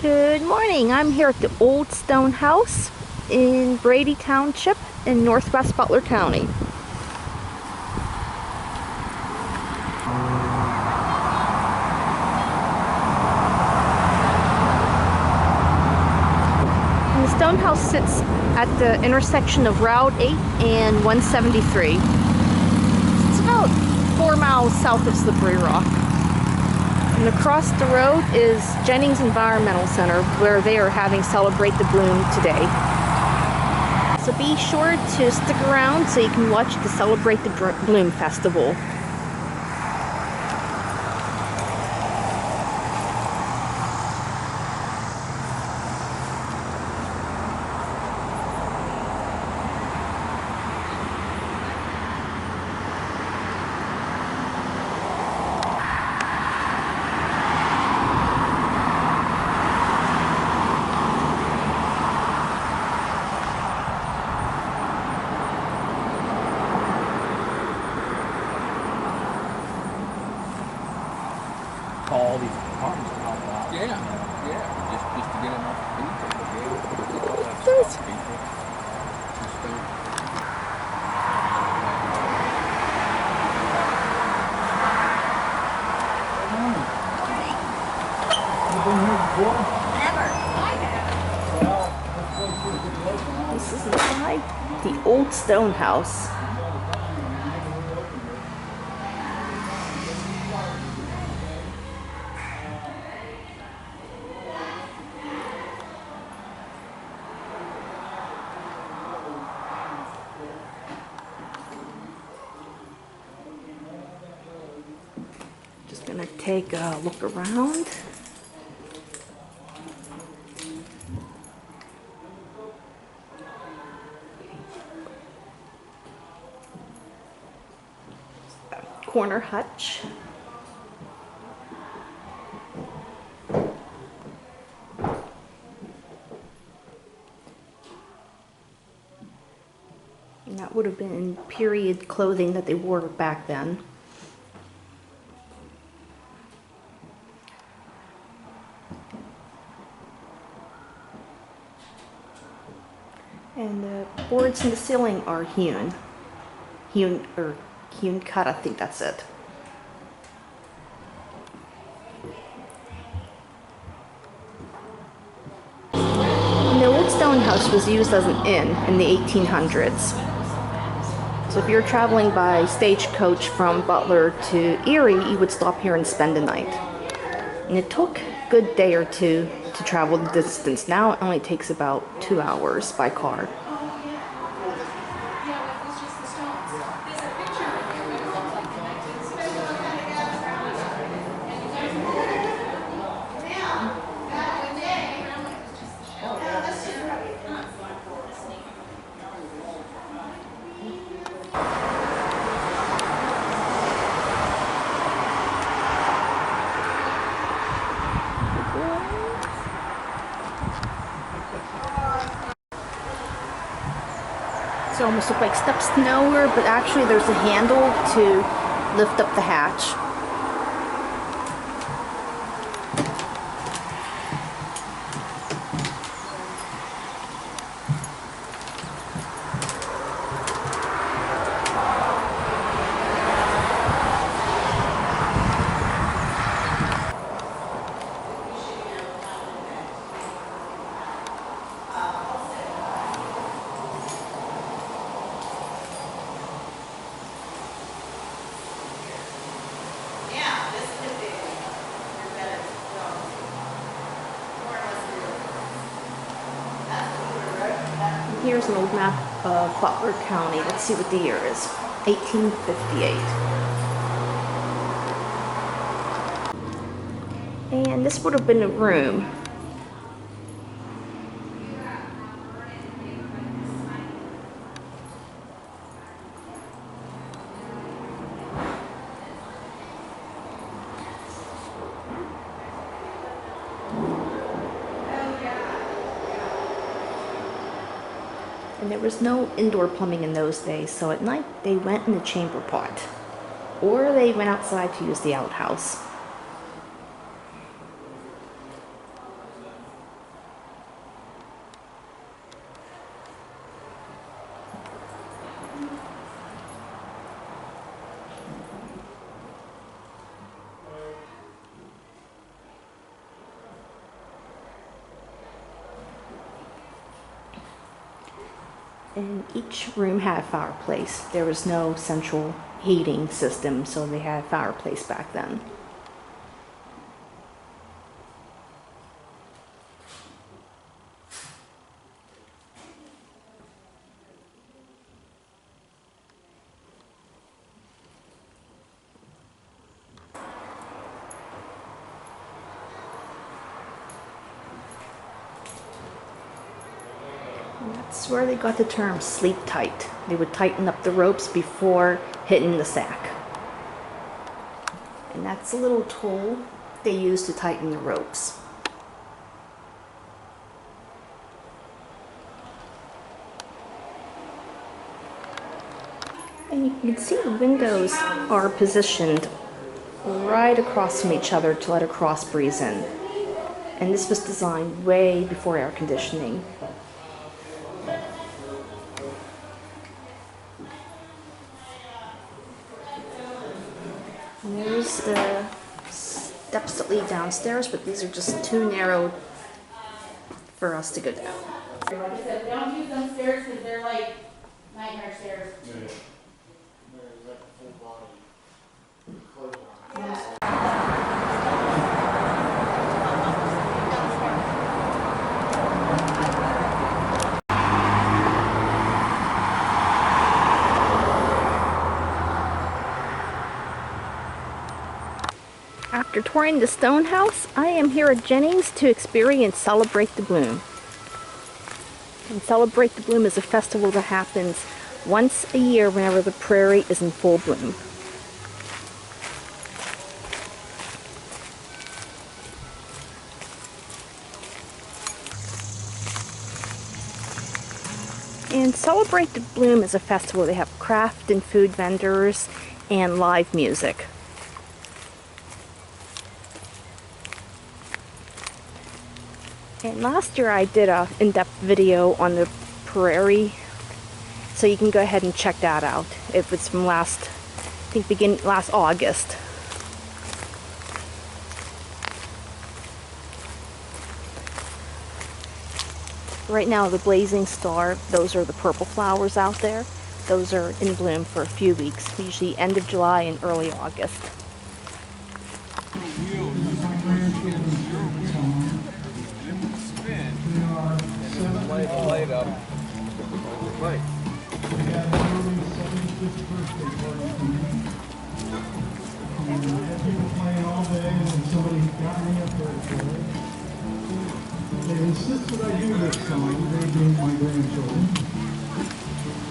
Good morning. I'm here at the Old Stone House in Brady Township in northwest Butler County. And the stone house sits at the intersection of Route 8 and 173. It's about 4 miles south of Slippery Rock. And across the road is Jennings Environmental Center, where they are having Celebrate the Bloom today. So be sure to stick around so you can watch the Celebrate the Bloom Festival. All these apartments are all about. Yeah, just to get enough people. There's You've been here before? This is inside the Old Stone House. Just gonna take a look around. Corner hutch. And that would have been period clothing that they wore back then. And the boards in the ceiling are hewn cut, I think that's it. And the Old Stone House was used as an inn in the 1800s. So if you're traveling by stagecoach from Butler to Erie, you would stop here and spend the night. And it took a good day or two to travel the distance. Now it only takes about 2 hours by car. So almost look like steps nowhere, but actually there's a handle to lift up the hatch. Here's an old map of Butler County. Let's see what the year is. 1858. And this would have been a room. And there was no indoor plumbing in those days, so at night they went in the chamber pot, or they went outside to use the outhouse. And each room had a fireplace. There was no central heating system, so they had a fireplace back then. And that's where they got the term sleep tight. They would tighten up the ropes before hitting the sack. And that's a little tool they use to tighten the ropes. And you can see the windows are positioned right across from each other to let a cross breeze in. And this was designed way before air conditioning. And there's the steps that lead downstairs, but these are just too narrow for us to go down. Like I said, don't use them stairs because they're like nightmare stairs. After touring the stone house, I am here at Jennings to experience Celebrate the Bloom. And Celebrate the Bloom is a festival that happens once a year whenever the prairie is in full bloom. And Celebrate the Bloom is a festival. They have craft and food vendors and live music. And last year I did a in-depth video on the prairie, so you can go ahead and check that out. It was from last August. Right now the blazing star, those are the purple flowers out there. Those are in bloom for a few weeks, usually end of July and early August. Light up. Right. They insisted I do this song, they being my grandchildren.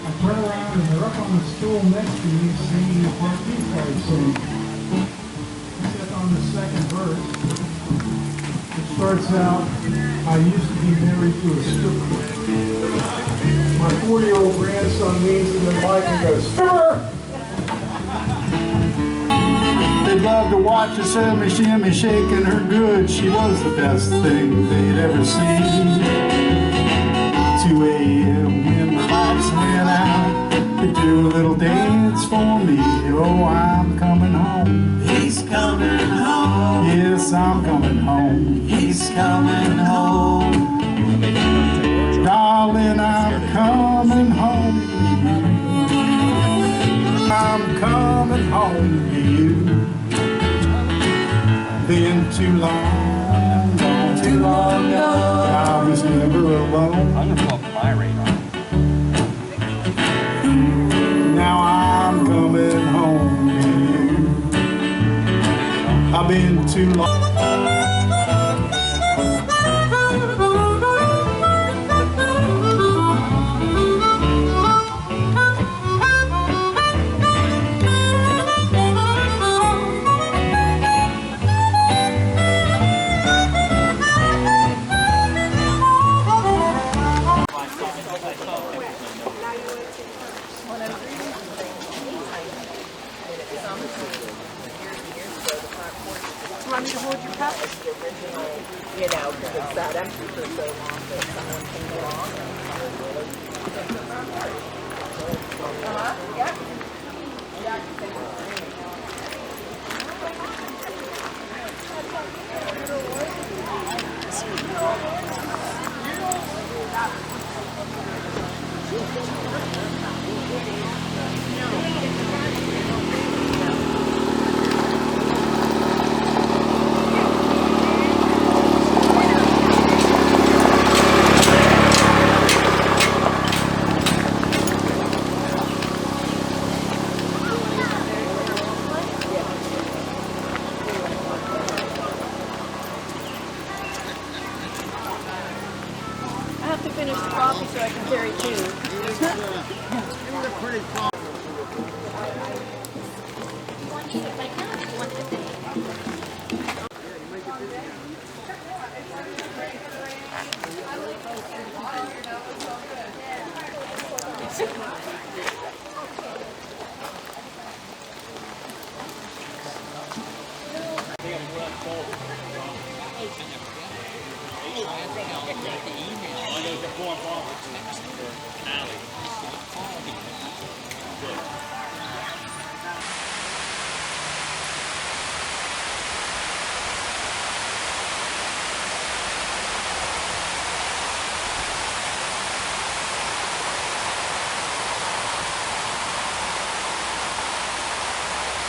I turn around and they're up on the stool next to me singing the Part B part song. Except on the second verse, it starts out, I used to be married to a stripper. My 4-year-old grandson leans in the mic and goes, stripper! They'd love to watch her shimmy shaking her good. She was the best thing they'd ever seen. 2 a.m. when the lights went out, they do a little dance for me. Oh, I'm coming home. He's coming home. Yes, I'm coming home. He's coming home. Darling, I'm coming home to you. I'm coming home to you. Been too long gone. I was never alone. I'm gonna put my radar. Now I'm coming home to you. I've been too long. Want me to hold your cup? You know, because it's sat empty for so long that someone came along and yeah. Yeah.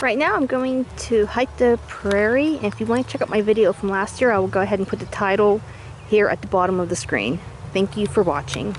Right now I'm going to hike the prairie, and if you want to check out my video from last year, I will go ahead and put the title here at the bottom of the screen. Thank you for watching.